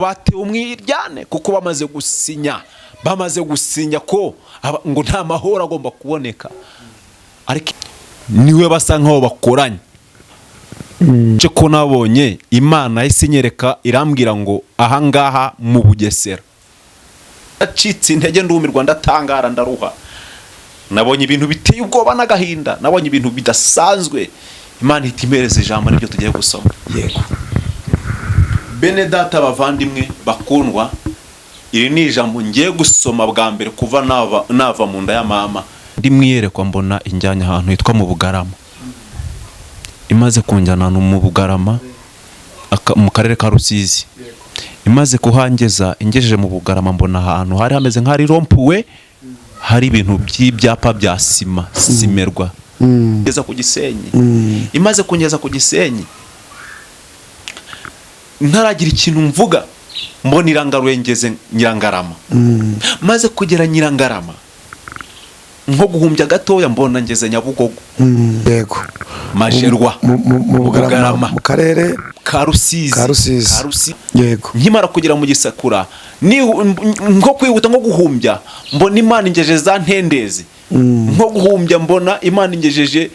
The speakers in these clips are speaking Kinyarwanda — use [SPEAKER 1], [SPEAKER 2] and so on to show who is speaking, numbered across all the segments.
[SPEAKER 1] batewe umwiryane kuko bamaze gusinya ko ngo nta mahoro agomba kuboneka, ariko niwe basa nkaho bakoranye. cyo ko nabonye Imana isinyereka irambwira ngo ahangaha mu Bugesera acitse intege ndumirwa ndatangara ndaruha, nabonye ibintu biteye ubwoba n'agahinda, nabonye ibintu bidasanzwe. Imana itimereze ijambo nibyo tugiye gusoma. Yego bene data bavandimwe bakundwa, iri ni ijambo ngiye gusoma bwa mbere kuva nava mu nda ya mama. Ndi mwiyerekwa mbona injyanya ahantu hitwa mu Bugarama, imaze kunjyana mu Bugarama mu karere ka Rusizi. Imaze kuhangeza ingejeje mu Bugarama mbona ahantu hari hameze nk'ari rompuwe, hari ibintu by'ibyapa bya sima simerwa ngeza ku Gisenyi. Imaze kungeza ku Gisenyi ntaragira ikintu mvuga, mbona irangaruye ngeze Nyirangarama. Maze kugera Nyirangarama nko guhumbya gatoya mbona ngeze Nyabugogo.
[SPEAKER 2] Yego
[SPEAKER 1] Majerwa mu Bugarama
[SPEAKER 2] mu karere
[SPEAKER 1] ka Rusizi.
[SPEAKER 2] Yego
[SPEAKER 1] nkimara kugera mu Gisakura nko kwihuta nko guhumbya mbona Imana ingejeje za Ntendezi. Nko guhumbya mbona Imana ingejeje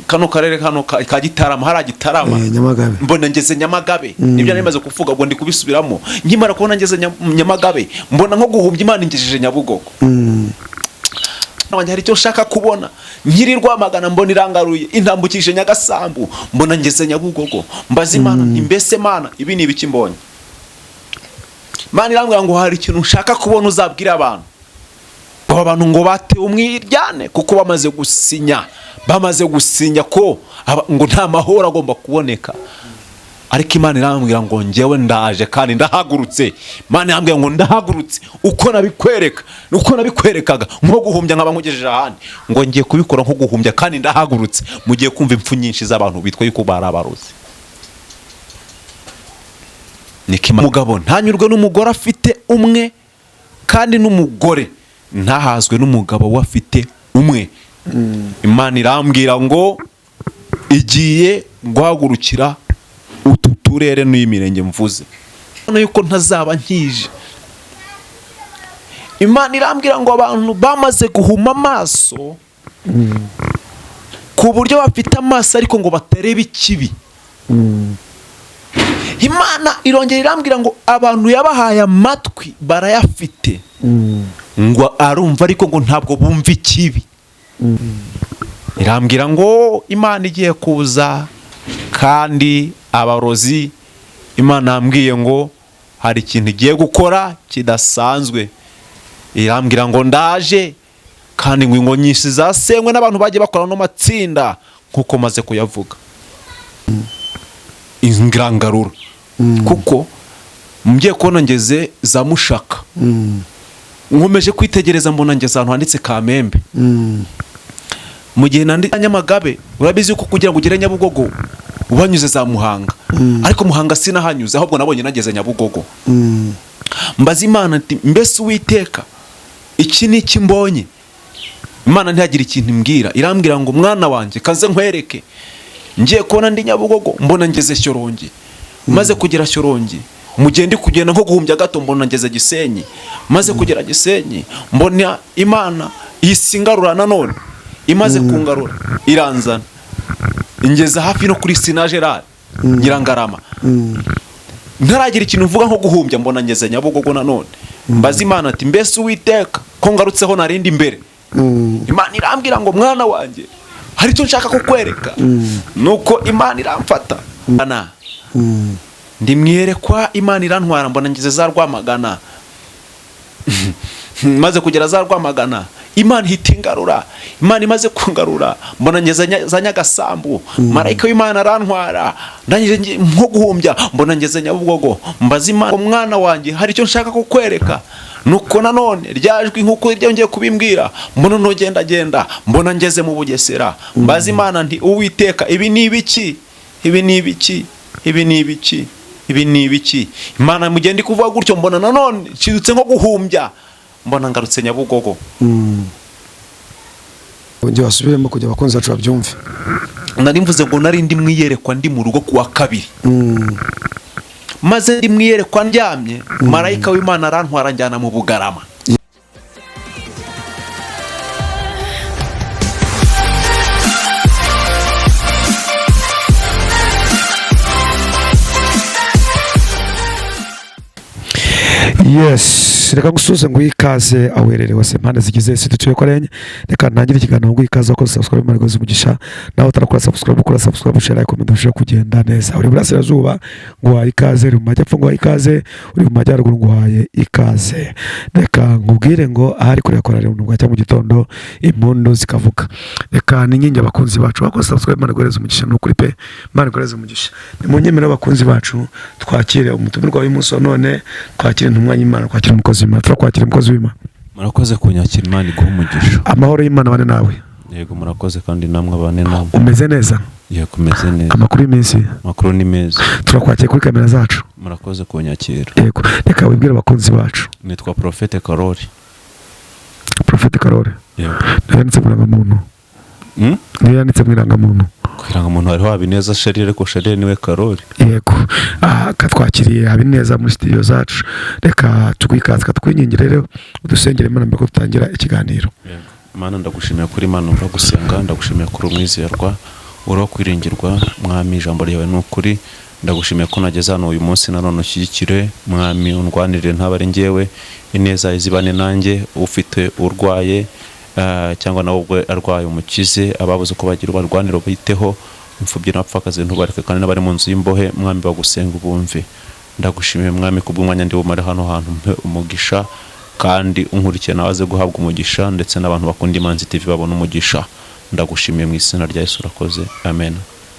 [SPEAKER 1] kano karere kano ka Gitarama, hari Gitarama.
[SPEAKER 2] Nyamagabe.
[SPEAKER 1] Mbona ngeze Nyamagabe. Nibyo narimaze kuvuga ngo ndi kubisubiramo. Nkimara kubona ngeze Nyamagabe mbona nko guhumbya Imana ingejeje Nyabugogo. Hari icyo nshaka kubona, nkiri Rwamagana mbona irangaruye intambukije Nyagasambu, mbona ngeze Nyabugogo. Mbaza Imana nti mbese Mana ibi ni ibiki mbonye? Imana irambwira ngo hari ikintu nshaka kubona uzabwira abantu. Aba bantu ngo batewe umwiryane kuko bamaze gusinya ko ngo nta mahoro agomba kuboneka, ariko Imana irambwira ngo njyewe ndaje kandi ndahagurutse. Imana irambwira ngo ndahagurutse uko nabikwerekaga nko guhumbya nkaba nkugejeje ahandi, ngo ngiye kubikora nko guhumbya kandi ndahagurutse. Mugiye kumva impfu nyinshi z'abantu bitwa yuko barabaroze. Mugabo ntanyurwe n'umugore afite umwe, kandi n'umugore ntahazwe n'umugabo we afite umwe. Imana irambwira ngo igiye guhagurukira utu turere n'imirenge mvuze, yuko ntazaba nkije. Imana irambwira ngo abantu bamaze guhuma amaso ku buryo bafite amaso ariko ngo batareba ikibi. Imana irongera irambwira ngo abantu yabahaye amatwi barayafite, ngo arumva ariko ngo ntabwo bumva ikibi. Irambwira ngo Imana igiye kuza, kandi abarozi Imana yambwiye ngo hari ikintu igiye gukora kidasanzwe. Irambwira ngo ndaje, kandi ngo ingo nyinshi zasenywe n'abantu bagiye bakora no matsinda nkuko maze kuyavuga. Ingirangarura kuko mgiye kubona ngeze za Mushaka, nkomeje kwitegereza mbona ngeze ahantu handitse Kamembe. Mu gihe nandi Nyamagabe, urabizi ko kugira ngo ugere Nyabugogo ubanyuze za Muhanga, ariko Muhanga sinahanyuze, ahubwo nabonye nageze Nyabugogo. Mbaza Imana ati mbese Uwiteka iki ni iki mbonye? Imana ntiyagira ikintu imbwira, irambwira ngo mwana wanje kaze nkwereke. Ngiye kubona ndi Nyabugogo mbona ngeze Shyorongi. Maze kugera Shyorongi mugende kugenda nko guhumbya gato mbona ngeze Gisenyi. Maze kugera Gisenyi mbona Imana isingarura nanone. Imaze kungarura iranzana ingeza hafi no kuri Sina Gerard Nyirangarama. Ntaragira ikintu mvuga nko guhumbya mbona ngeze Nyabugogo nanone. Mbaza Imana ati mbese Uwiteka ko ngarutseho narindi imbere? Imana irambwira ngo mwana wanjye hari icyo nshaka kukwereka. Nuko Imana iramfata ndi mwiyerekwa, Imana irantwara mbona ngeze za Rwamagana. Maze kugera za Rwamagana Imana hitingarura. Imana imaze kungarura mbona ngeze za Nyagasambu. Marayika w'Imana arantwara ndangije nko guhumbya mbona ngeze Nyabugogo. Mbaza Imana mwana wanjye hari icyo nshaka kukwereka. Nuko nanone ryajwi nkuko iryo ngiye kubimbwira mbona nogenda mbona ngeze mu Bugesera. Mbaza Imana nti Uwiteka ibi ni ibiki? Ibi ni ibiki? Imana mugende kuvuga gutyo mbona nanone cidutse nko guhumbya mbona ngarutse Nyabugogo.
[SPEAKER 2] Ongera wasubiremo kujya abakunzi bacu babyumve.
[SPEAKER 1] Nari mvuze ngo nari ndi mwiyerekwa ndi mu rugo kuwa kabiri. maze ndi mwiyerekwa ndyamye marayika w'Imana arantwara njyana mu Bugarama.
[SPEAKER 2] Yes, reka gusuze ngo ikaze awererewe se mpande zigize isi dutuye ko renye. Reka ntangire ikiganiro ngo ikaze ko subscribe Imana ikoze umugisha nawe utarakora subscribe share like comment dushaka kugenda neza. Uri burasirazuba ngo waye ikaze, uri mu majyepfo ngo waye ikaze, uri mu majyaruguru ngo waye ikaze. Reka nkubwire ngo ahari kure yakora rero ubwo mu gitondo impundu zikavuga. Reka ninginge abakunzi bacu bako subscribe Imana ikoze umugisha no kuri pe Imana ikoze umugisha. Ni mu nyemera abakunzi bacu twakire umutumirwa w'umunsi none twakire intumwa y'Imana, twakire umukozi w'Imana, turakwakira umukozi w'Imana.
[SPEAKER 1] Murakoze kunyakira, Imana iguha umugisha.
[SPEAKER 2] Amahoro y'Imana bane nawe.
[SPEAKER 1] Yego murakoze kandi namwe bane nawe.
[SPEAKER 2] Umeze neza?
[SPEAKER 1] Yego umeze neza.
[SPEAKER 2] Amakuru y'iminsi?
[SPEAKER 1] Amakuru ni meza.
[SPEAKER 2] Turakwakira kuri kamera zacu.
[SPEAKER 1] Murakoze kunyakira.
[SPEAKER 2] Yego, reka wibwire abakunzi bacu.
[SPEAKER 1] Nitwa Prophete Karori.
[SPEAKER 2] Prophete Karori.
[SPEAKER 1] Yego.
[SPEAKER 2] Yanditse mu irangamuntu. Yanditse mu irangamuntu.
[SPEAKER 1] Irangamuntu hariho Habineza Sherire, ariko Sherire niwe Karori.
[SPEAKER 2] Yego. Katwakiriye Habineza muri studio zacu. Reka tugwikaze katwinyingire rero udusengere Imana mbere ko tutangira ikiganiro.
[SPEAKER 1] Yego. Imana ndagushimiye kuri Imana umva gusenga, ndagushimiye kuri umwizerwa, uro kwiringirwa mwami, ijambo ryawe n'ukuri. Ndagushimiye ko nageze hano uyu munsi nanone ushyigikire mwami, undwanirire ntabare njyewe, ineza izibane nanjye, ufite urwaye cyangwa nawe ubwo arwaye umukize, ababuze ko bagira barwaniro biteho, imfubyi n'abapfakazi ntubareke, kandi n'abari mu nzu y'imbohe mwami bagusenga ubumve. Ndagushimiye mwami kubw'umwanya ndi bumare hano hantu, mpe umugisha kandi unkurikiye nawe aze guhabwa umugisha, ndetse n'abantu bakunda Imanzi TV babona umugisha. Ndagushimiye mu izina rya Yesu urakoze, amen.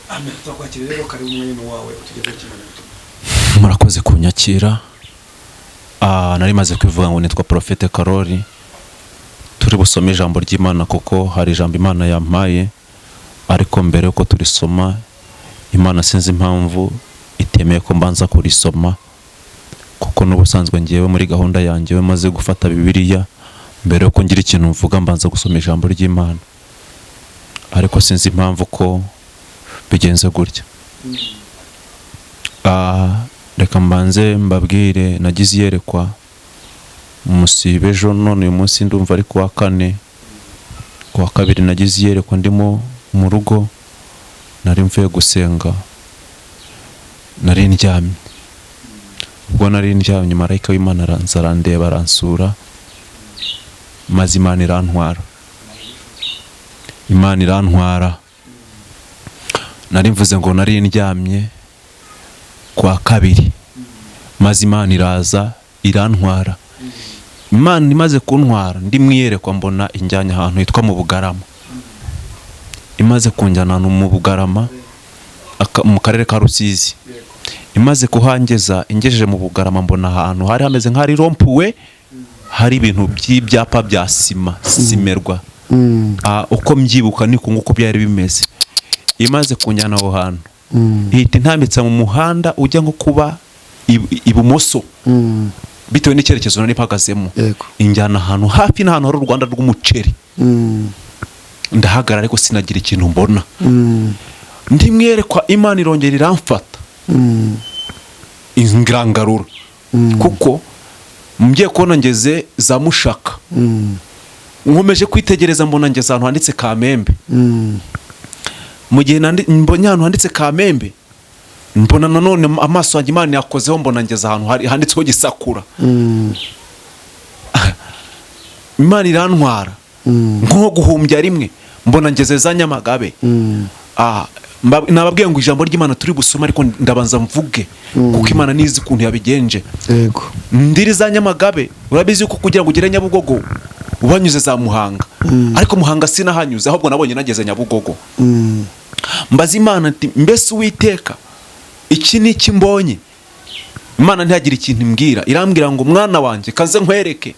[SPEAKER 2] Amen. Twakwakira rero kari umwanya wawe utugeze kimana.
[SPEAKER 1] Murakoze kunyakira. Nari maze kwivuga ngo nitwa Prophete Karori. Turi busome ijambo ry'Imana kuko hari ijambo Imana yampaye, ariko mbere yuko turisoma Imana sinzi impamvu itemeye ko mbanza kurisoma, kuko n'ubusanzwe ngiyewe muri gahunda yanjye maze gufata Bibiliya mbere yuko ngira ikintu mvuga mbanza gusoma ijambo ry'Imana, ariko sinzi impamvu ko bigenze gutya. Reka mbanze mbabwire, nagize iyerekwa umusibe ejo, none uyu munsi ndumva ari kuwa kane. Kuwa kabiri nagize iyerekwa ndimo mu rugo, nari mvuye gusenga, nari ndyamye. Ubwo nari ndyamye marayika w'Imana aranza arandeba aransura, maze Imana irantwara. Imana irantwara. Nari mvuze ngo nari ndyamye kwa kabiri, maze Imana iraza irantwara. Imana imaze kuntwara ndi mwiyerekwa mbona injyanya ahantu hitwa mu Bugarama. Imaze kunjyana mu Bugarama mu karere ka Rusizi. Imaze kuhangeza ingejeje mu Bugarama mbona ahantu hari hameze nk'ari rompuwe, hari ibintu by'ibyapa bya sima simerwa. Uko mbyibuka niko nguko byari bimeze. Imaze kunjyana aho hantu ihita intambitse mu muhanda ujya nko kuba ibumoso, bitewe n'icyerekezo nari mpagazemo. Injyana ahantu hafi n'ahantu hari uruganda rw'umuceri. Ndahagarara ariko sinagira ikintu mbona. Ndi mwerekwa Imana irongera iramfata ingirangarura, kuko mgiye kubona ngeze za Mushaka. Nkomeje kwitegereza mbona ngeze ahantu handitse Kamembe. Mu gihe mbonye ahantu handitse Kamembe, mbona nanone amaso yanjye Imana yakozeho, mbona ngeze ahantu handitseho Gisakura. Imana irantwara nko guhumbya rimwe, mbona ngeze za Nyamagabe. Nababwiye ngo ijambo ry'Imana turi busoma, ariko ndabanza mvuge kuko Imana nizi kuntu yabigenje.
[SPEAKER 2] Yego.
[SPEAKER 1] Ndiri za Nyamagabe, urabizi ko kugira ngo ugere Nyabugogo ubanyuze za Muhanga, ariko Muhanga sinahanyuze, ahubwo nabonye nageze Nyabugogo. Mbaza Imana ati mbese Uwiteka iki ni iki mbonye? Imana ntiyagira ikintu imbwira, irambwira ngo mwana wanjye kaze nkwereke.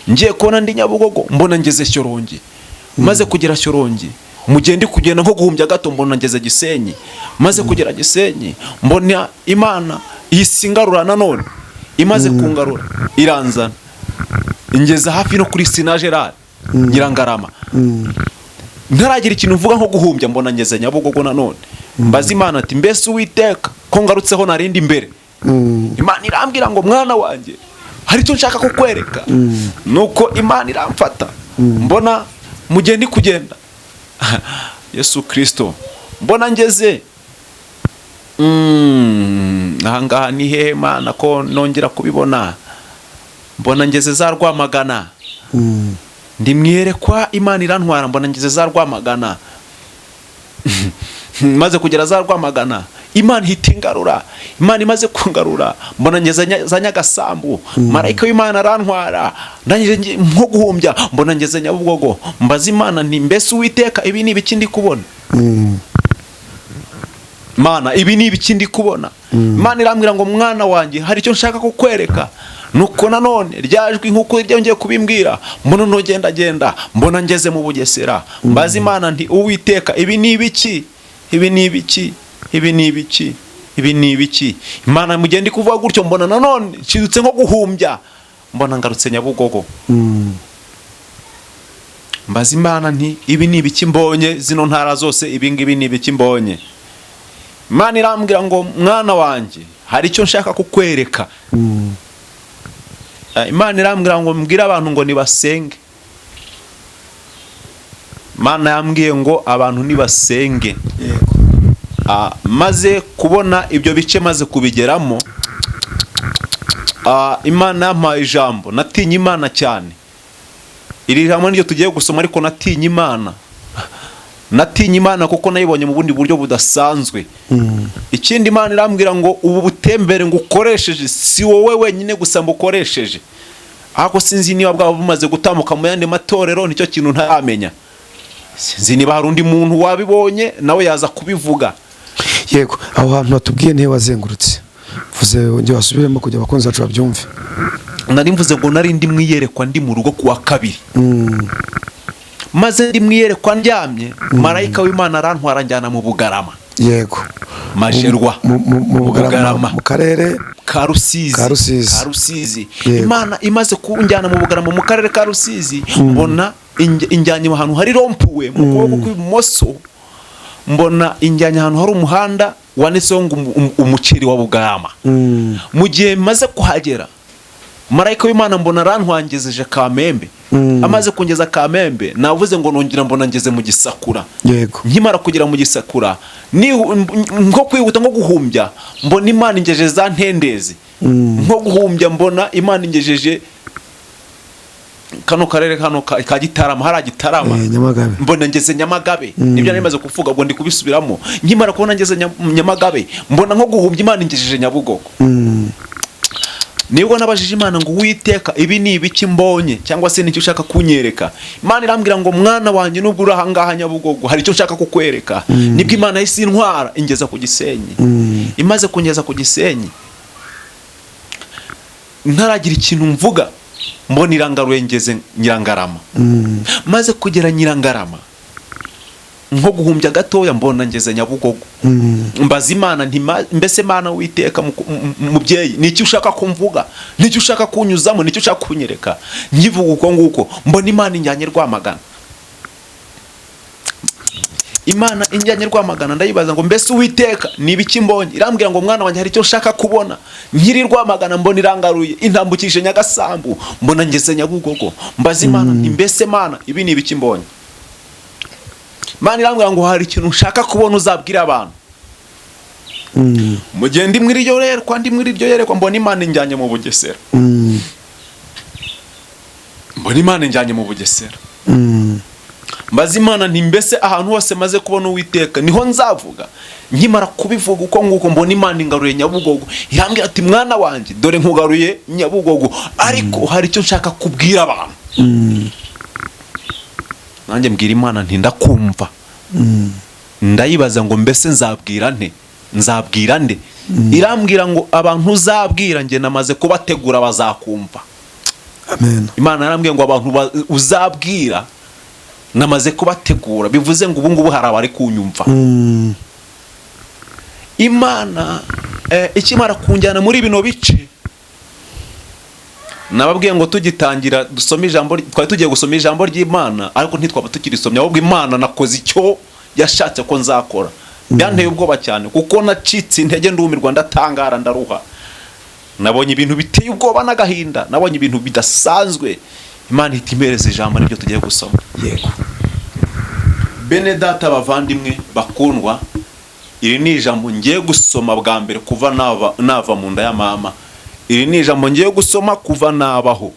[SPEAKER 1] Ngiye kubona ndi Nyabugogo mbona ngeze Shyorongi. Maze kugera Shyorongi mugende kugenda nko guhumbya gato mbona ngeze Gisenyi. Maze kugera Gisenyi mbona Imana isingarura nanone. Imaze kungarura iranzana ingeza hafi no kuri Sina Gerard Nyirangarama. Ntaragira ikintu mvuga nko guhumbya mbona ngeze Nyabugogo nanone. Mbaza Imana ati mbese Uwiteka ko ngarutseho narindi imbere Imana irambwira ngo mwana wanjye hari icyo nshaka kukwereka. Nuko Imana iramfata mbona mugihe ndi kugenda Yesu Kristo mbona ngeze ahangaha ni hehe Mana ko nongera kubibona, mbona ngeze za Rwamagana. Ndi mwiyerekwa Imana irantwara mbona ngeze za Rwamagana. Maze kugera za Rwamagana Imana ihita ingarura. Imana imaze kungarura mbona ngeze za Nyagasambu. Marayika w'Imana arantwara ndangije nko guhumbya mbona ngeze Nyabugogo. Mbaza Imana nti mbese Uwiteka ibi ni ibiki ndi kubona? Mana ibi ni ibiki ndi kubona? Imana irambwira ngo mwana wanjye hari icyo nshaka kukwereka. Nuko nanone ryajwi nkuko ryongeye kubimbwira mbona nogenda mbona ngeze mu Bugesera. Mbaza Imana nti Uwiteka ibi ni ibiki? Ibi ni ibiki? Ibi ni ibiki? Ibi ni ibiki? Imana mugende kuvuga gutyo mbona nanone nshidutse nko guhumbya mbona ngarutse Nyabugogo. Mbaza Imana nti ibi ni ibiki mbonye zino ntara zose, ibi ngibi ni ibiki mbonye? Imana irambwira ngo mwana wanjye hari icyo nshaka kukwereka. Imana irambwira ngo mbwira abantu ngo nibasenge. Imana yambwiye ngo abantu nibasenge. Maze kubona ibyo bice maze kubigeramo, Imana yampaye ijambo. Natinye Imana cyane. Iri jambo niryo tugiye gusoma ariko natinye Imana. Natinye Imana kuko nayibonye mu bundi buryo budasanzwe. Ikindi Imana irambwira ngo ubu butembere ngo ukoresheje si wowe wenyine gusa mbukoresheje, ahubwo sinzi niba bwaba bumaze gutambuka mu yandi matorero, nicyo kintu ntaramenya. Sinzi niba hari undi muntu wabibonye nawe yaza kubivuga.
[SPEAKER 2] Yego, aho hantu batubwiye nihe wazengurutse? Vuze nge wasubiremo kujya abakunzi bacu babyumve.
[SPEAKER 1] Nari mvuze ngo nari ndi mwiyerekwa ndi mu rugo kuwa kabiri. Maze ndi mwiyerekwa ndyamye, marayika w'Imana arantwara njyana mu Bugarama.
[SPEAKER 2] Yego.
[SPEAKER 1] Majerwa
[SPEAKER 2] mu Bugarama mu karere
[SPEAKER 1] ka Rusizi. Imana imaze kunjyana mu Bugarama mu karere ka Rusizi, mbona injyanye ahantu hari rompuwe mu kuboko kw'ibumoso. Mbona injyanye ahantu hari umuhanda wanditseho ngo umuceri wa Bugarama. Mu gihe maze kuhagera, marayika w'Imana mbona arantwangejeje Kamembe. Amaze kungeza Kamembe navuze ngo nongera mbona ngeze mu Gisakura.
[SPEAKER 2] Yego.
[SPEAKER 1] Nkimara kugera mu Gisakura nko kwihuta nko guhumbya mbona Imana ingejeje za Ntendezi. Nko guhumbya mbona Imana ingejeje kano karere kano ka Gitarama, hari Gitarama.
[SPEAKER 2] Nyamagabe.
[SPEAKER 1] Mbona ngeze Nyamagabe. Nibyo nari maze kuvuga ngo ndi kubisubiramo. Nkimara kubona ngeze Nyamagabe mbona nko guhumbya Imana ingejeje Nyabugogo. Nibwo nabajije Imana ngo Uwiteka ibi ni ibiki mbonye cyangwa se nicyo ushaka kunyereka? Imana irambwira ngo mwana wanjye nubwo uri ahangaha Nyabugogo hari icyo nshaka kukwereka. Nibwo Imana yahise intwara ingeza ku Gisenyi. Imaze kungeza ku Gisenyi ntaragira ikintu mvuga mbona irangaruye ngeze Nyirangarama. Maze kugera Nyirangarama nko guhumbya gatoya mbona ngeze Nyabugogo. Mbaza Imana nti mbese Mana Uwiteka mubyeyi nicyo ushaka kumvuga, nicyo ushaka kunyuzamo, nicyo ushaka kunyereka? Nyivuga uko nguko mbona Imana injyanye Rwamagana. Imana injyanye Rwamagana ndayibaza ngo mbese Uwiteka ni ibiki mbonye? Irambwira ngo mwana wanjye hari icyo ushaka kubona. Nkiri Rwamagana mbona irangaruye intambukije Nyagasambu mbona ngeze Nyabugogo. Mbaza Imana nti mbese Mana ibi ni ibiki mbonye? Imana irambwira ngo hari ikintu ushaka kubona uzabwira abantu. Mu gihe ndi muri iryo yerekwa mbona Imana injyanye mu Bugesera. Mbona Imana injyanye mu Bugesera. Mbaza Imana nti mbese ahantu hose maze kubona Uwiteka niho nzavuga? Nkimara kubivuga uko nguko mbona Imana ingaruye Nyabugogo. Irambwira ati mwana wanjye dore nkugaruye Nyabugogo ariko hari icyo nshaka kubwira abantu. Nanjye mbwira Imana nti ndakumva. Ndayibaza ngo mbese nzabwira nde? Irambwira ngo abantu uzabwira nge namaze kubategura bazakumva.
[SPEAKER 2] Amen.
[SPEAKER 1] Imana yarambwiye ngo abantu uzabwira namaze kubategura, bivuze ngo ubu ngubu hari abari kunyumva. Imana ikimara kunjyana muri bino bice nababwiye ngo tugitangira dusome ijambo, twari tugiye gusoma ijambo ry'Imana ariko ntitwaba tukirisomye, ahubwo Imana nakoze icyo yashatse ko nzakora. Byanteye ubwoba cyane kuko nacitse intege ndumirwa ndatangara ndaruha. nabonye ibintu biteye ubwoba n'agahinda, nabonye ibintu bidasanzwe. Imana ihita impereza ijambo nibyo tugiye gusoma.
[SPEAKER 2] yego.
[SPEAKER 1] Bene data bavandimwe bakundwa, iri ni ijambo ngiye gusoma bwa mbere kuva nava mu nda ya mama. Iri ni ijambo ngiye gusoma kuva nabaho,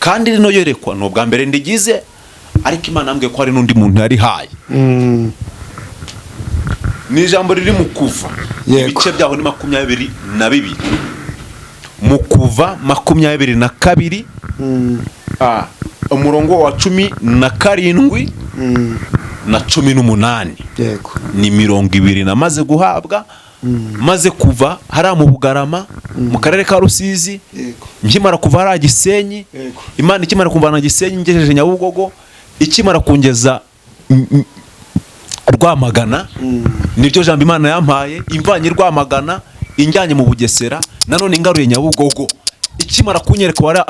[SPEAKER 1] kandi rino yerekwa ni ubwa mbere ndigize, ariko Imana yambwiye ko hari n'undi muntu yari haye. Ni ijambo riri mu Kuva, ibice byaho ni 22. Mu Kuva 22, umurongo wa 17 na 18.
[SPEAKER 2] yego.
[SPEAKER 1] Ni 20 namaze guhabwa, maze kuva hariya mu Bugarama mu karere ka Rusizi.
[SPEAKER 2] Yego.
[SPEAKER 1] Nkimara kuva hariya Gisenyi,
[SPEAKER 2] Yego.
[SPEAKER 1] Imana ikimara kumvana Gisenyi ngejeje Nyabugogo, ikimara kungeza Rwamagana, nibyo jambo Imana yampaye, imvanye Rwamagana injyanye mu Bugesera, nanone ingaruye Nyabugogo. Ikimara kunyereka wara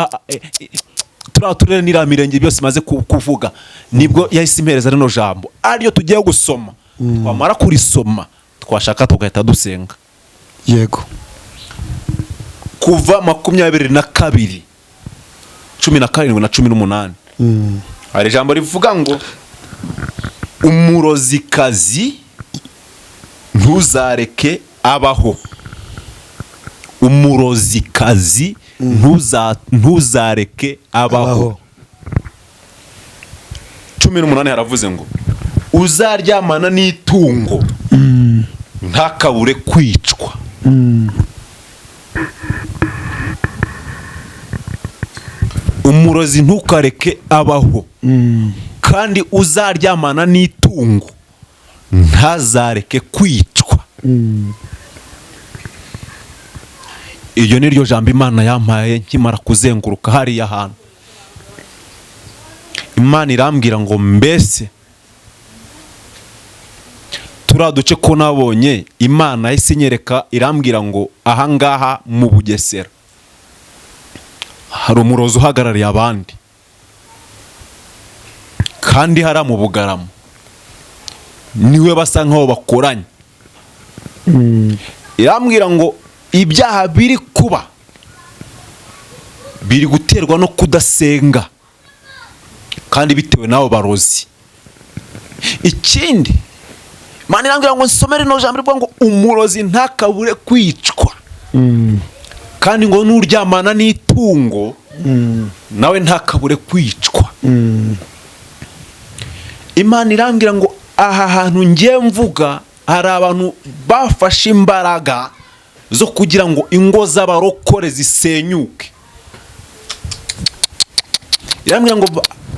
[SPEAKER 1] turere n'iramirenge byose maze kuvuga, nibwo yahise impereza rino jambo ariyo tugiye gusoma. Twamara kurisoma twashaka tugahita dusenga.
[SPEAKER 2] yego.
[SPEAKER 1] Kuva 22, 17 na 18. Hari ijambo rivuga ngo umurozikazi ntuzareke abaho. Umurozikazi ntuzareke abaho. 18 haravuze ngo uzaryamana n'itungo ntakabure kwicwa. Umurozi ntukareke abaho, kandi uzaryamana n'itungo ntazareke kwicwa. Iryo ni ryo jambo Imana yampaye nkimara kuzenguruka hariya hantu. Imana irambwira ngo mbese turaduce ko nabonye, Imana yahise inyereka irambwira ngo ahangaha mu Bugesera hari umurozi uhagarariye abandi, kandi hariya mu Bugarama niwe basa nkaho bakoranye. Irambwira ngo ibyaha biri kuba biri guterwa no kudasenga, kandi bitewe n'abo barozi. Ikindi Imana irambwira ngo nsomere no jambo rivuga ngo umurozi ntakabure kwicwa, kandi ngo nuryamana n'itungo nawe ntakabure kwicwa. Imana irambwira ngo aha hantu ngiye mvuga hari abantu bafashe imbaraga zo kugira ngo ingo z'abarokore zisenyuke. Irambwira ngo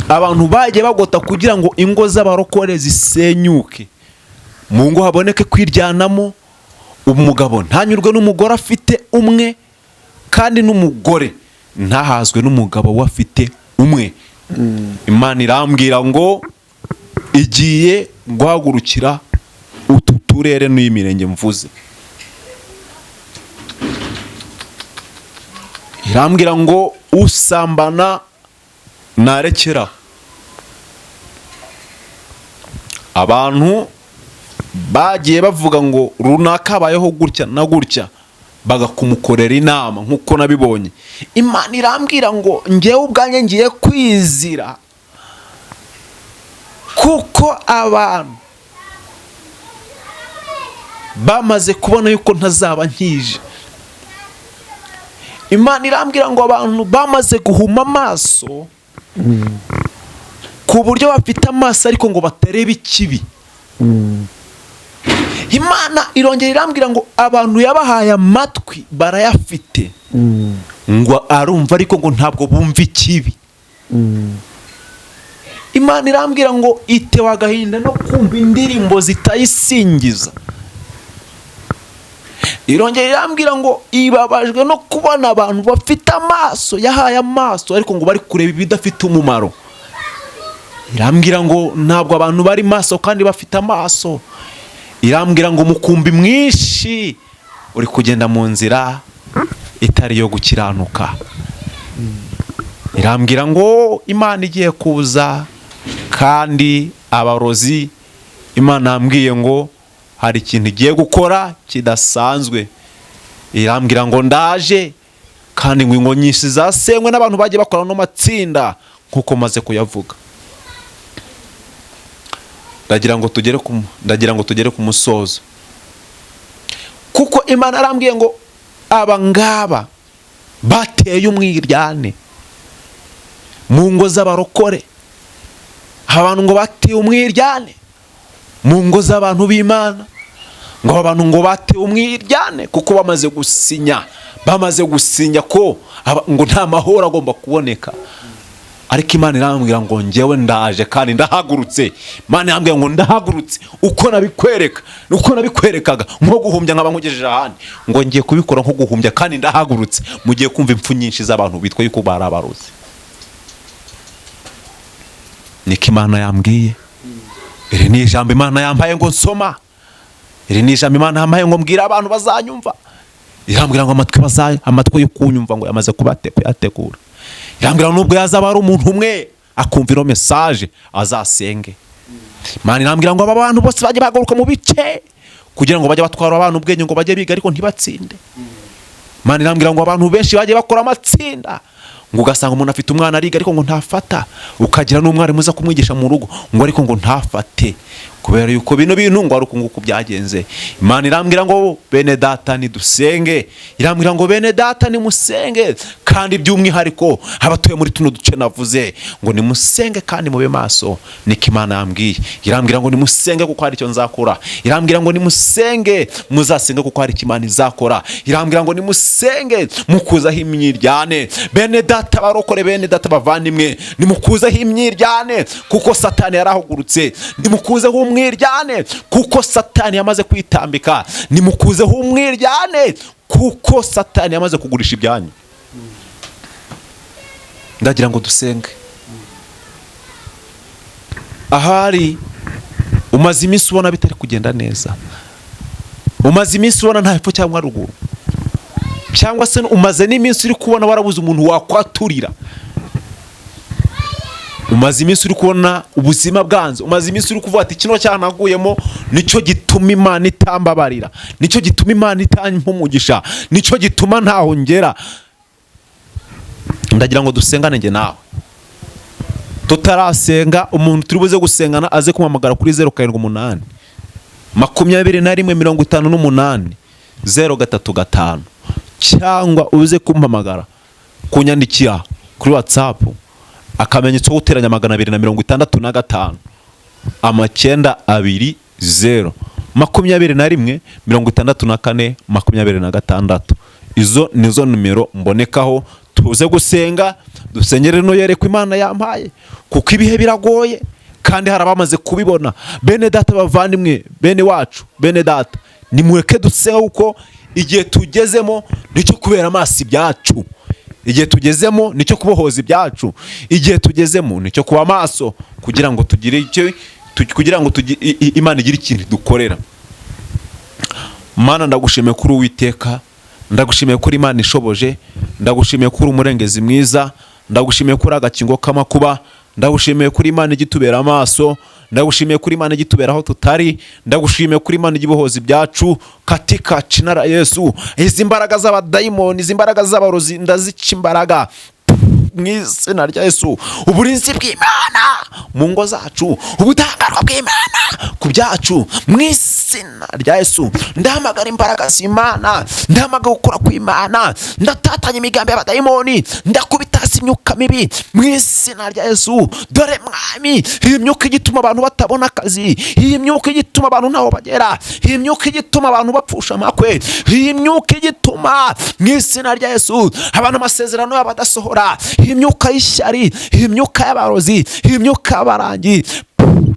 [SPEAKER 1] abantu bagiye bagota kugira ngo ingo z'abarokore zisenyuke, mu ngo haboneke kwiryanamo. Umugabo ntanyurwe n'umugore afite umwe, kandi n'umugore ntahazwe n'umugabo we afite umwe. Imana irambwira ngo igiye guhagurukira utu turere n'imirenge mvuze. Irambwira ngo usambana narekera. Abantu bagiye bavuga ngo runaka abayeho gutya na gutya, bagakumukorera inama nkuko nabibonye. Imana irambwira ngo ngewe ubwanjye ngiye kwizira, kuko abantu bamaze kubona yuko ntazaba nkije. Imana irambwira ngo abantu bamaze guhuma amaso, ku buryo bafite amaso ariko ngo batarebe ikibi. Imana irongera irambwira ngo abantu yabahaye amatwi barayafite, ngo arumva ariko ngo ntabwo bumva ikibi. Imana irambwira ngo itewe agahinda no kumva indirimbo zitayisingiza. Irongera irambwira ngo ibabajwe no kubona abantu bafite amaso, yahaye amaso ariko ngo bari kureba ibidafite umumaro. Irambwira ngo ntabwo abantu bari maso kandi bafite amaso. Irambwira ngo umukumbi mwinshi uri kugenda mu nzira itari yo gukiranuka. Irambwira ngo Imana igiye kuza, kandi abarozi Imana yambwiye ngo hari ikintu igiye gukora kidasanzwe. Irambwira ngo ndaje kandi ngo ingo nyinshi zasenywe n'abantu bagiye bakora no matsinda nkuko maze kuyavuga. Ndagira ngo tugere ku musozo, kuko Imana arambwiye ngo aba ngaba bateye umwiryane mu ngo z'abarokore. Abantu ngo bateye umwiryane mu ngo z'abantu b'Imana, ngo abantu ngo bateye umwiryane kuko bamaze gusinya ko ngo nta mahoro agomba kuboneka. Ariko Imana irambwira ngo njyewe ndaje kandi ndahagurutse. Imana irambwira ngo ndahagurutse uko nabikwerekaga nko guhumbya nkaba nkugejeje ahandi, ngo ngiye kubikora nko guhumbya kandi ndahagurutse. Mugiye kumva impfu nyinshi z'abantu bitwa yuko barabarozi. Niko Imana yambwiye. Iri ni ijambo Imana yampaye ngo nsoma. Iri ni ijambo Imana yampaye ngo mbwira abantu bazanyumva. Irambwira ngo amatwi yo kunyumva ngo yamaze kubategura. Irambwira nubwo yazaba ari umuntu umwe akumva ino message azasenge. Imana irambwira ngo aba bantu bose bajye bagaruka mu bice kugira ngo bajye batwara abantu ubwenge ngo bajye biga ariko ntibatsinde. Imana irambwira ngo abantu benshi bajye bakora amatsinda, ngo ugasanga umuntu afite umwana ariga ariko ngo ntafata, ukagira n'umwarimu uza kumwigisha mu rugo ngo ariko ngo ntafate, kubera yuko bino bintu ngo ari ukunguku byagenze. Imana irambwira ngo bene data ni dusenge. Irambwira ngo bene data ni musenge, kandi by'umwihariko abatuye muri tuno duce navuze ngo ni musenge kandi mube maso. Niko Imana yambwiye. Irambwira ngo ni musenge kuko hari icyo nzakora. Irambwira ngo ni musenge muzasenge kuko hari Imana izakora. Irambwira ngo ni musenge mukuzaho imyiryane. Bene data barokore, bene data bavandimwe, ni mukuzaho imyiryane kuko Satani yarahugurutse. Ni mukuzaho umwiryane kuko Satani yamaze kwitambika. Ni mukuzeho umwiryane kuko Satani yamaze kugurisha ibyanyu. Ndagira ngo dusenge. Ahari umaze iminsi ubona bitari kugenda neza, umaze iminsi ubona nta hepfo cyangwa ruguru, cyangwa se umaze n'iminsi uri kubona warabuze umuntu wakwaturira, umaze iminsi uri kubona ubuzima bwanze, umaze iminsi uri kuvuga ati kino cyanaguyemo nicyo gituma Imana itambabarira, nicyo gituma Imana itampa umugisha, nicyo gituma ntaho ngera. Ndagira ngo dusengane nge nawe. Tutarasenga, umuntu turi buze gusengana aze kumamagara kuri 078 21 035 cyangwa uze kumpamagara kunyandikira kuri WhatsApp akamenyetso ko guteranya 265 920 21 64 26. Izo nizo numero mbonekaho tuze gusenga, dusengere no yereko Imana yampaye, kuko ibihe biragoye kandi harabamaze kubibona. Bene data bavandimwe, bene wacu, bene data, nimureke dusenga kuko igihe tugezemo nicyo kubera amaso ibyacu, igihe tugezemo nicyo kubohoza ibyacu, igihe tugezemo nicyo kuba maso kugira ngo tugire icyo Imana igira ikintu dukorera. Mana ndagushimiye kuri Uwiteka, ndagushimiye kuri Imana ishoboje, ndagushimiye kuri umurengezi mwiza, ndagushimiye kuri agakingo k'amakuba, ndagushimiye kuri Imana igitubera amaso, ndagushimiye kuri Imana igitubera aho tutari, ndagushimiye kuri Imana igibohoza ibyacu katika jina la Yesu. Izi mbaraga z'abadayimoni, izi mbaraga z'abarozi ndazica imbaraga mu izina rya Yesu. Uburinzi bw'Imana mu ngo zacu, ubudahangarwa bw'Imana ku byacu mu izina rya Yesu. Ndahamagara imbaraga z'Imana, ndahamagara gukora kw'Imana, ndatatanya imigambi y'abadayimoni, ndakubita hasi imyuka mibi mu izina rya Yesu. Dore Mwami, iyi myuka igituma abantu batabona akazi, iyi myuka igituma abantu ntaho bagera, iyi myuka igituma abantu bapfusha amakwe, iyi myuka igituma mu izina rya Yesu abantu amasezerano y'abadasohora, iyi myuka y'ishyari, iyi myuka y'abarozi, iyi myuka y'abarangi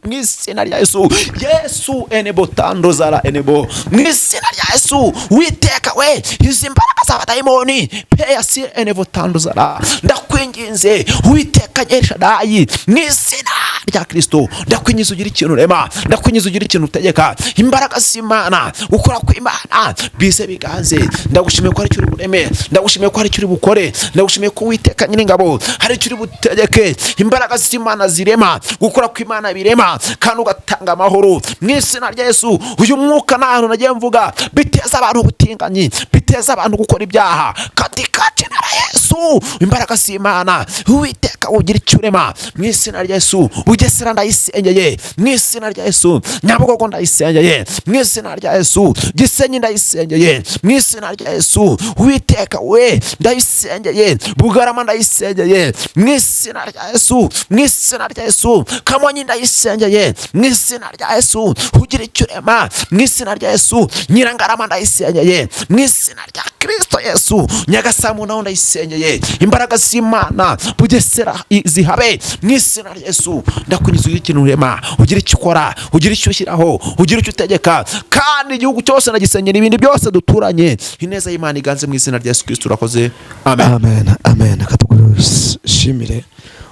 [SPEAKER 1] mu izina rya Yesu. Yesu enebo tando zara enebo mu izina rya Yesu. Witeka we, izi mbaraga z'abadayimoni peya si enebo tando zara, ndakwinginze Witeka Nyeshadayi mu izina rya Kristo ndakwinjiza ugira ikintu urema, ndakwinjiza ugira ikintu utegeka. Imbaraga z'Imana, gukora kw'Imana bize biganze. Ndagushimiye ko hari icyo uri bureme, ndagushimiye ko hari icyo uri bukore, ndagushimiye ko Uwiteka Nyiringabo hari icyo uri butegeke. Imbaraga z'Imana zirema, gukora kw'Imana birema, kandi ugatanga amahoro mu izina rya Yesu. Uyu mwuka nta hantu nagiye mvuga biteza abantu ubutinganyi, biteza abantu gukora ibyaha, katika jina la Yesu. Imbaraga z'Imana, Uwiteka ugira icyo urema mu izina rya Yesu. Bugesera ndayisengeye mu izina rya Yesu, Nyabugogo ndayisengeye mu izina rya Yesu, Gisenyi ndayisengeye mu izina rya Yesu. Uwiteka we ndayisengeye, Bugarama ndayisengeye mu izina rya Yesu, mu izina rya Yesu. Kamonyi ndayisengeye mu izina rya Yesu, ugira icyo urema mu izina rya Yesu. Nyirangarama ndayisengeye mu izina rya Kristo Yesu. Nyagasamu naho ndayisengeye, imbaraga z'Imana Bugesera zihabe mu izina rya Yesu. Ndakunyuza ugira ikintu urema, ugira icyo ukora, ugira icyo ushyiraho, ugira icyo utegeka, kandi igihugu cyose nagisengera, ibindi byose duturanye. Ineza y'Imana iganze mu izina rya Yesu Kristo. Urakoze. Amen.
[SPEAKER 2] Amen. Amen. Katugushimire,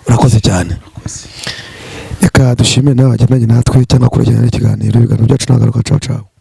[SPEAKER 2] urakoze cyane. Reka dushimire nawe wagendanye natwe cyangwa kuragirana ikiganiro. Ibiganiro byacu nagaruka. Ciao ciao.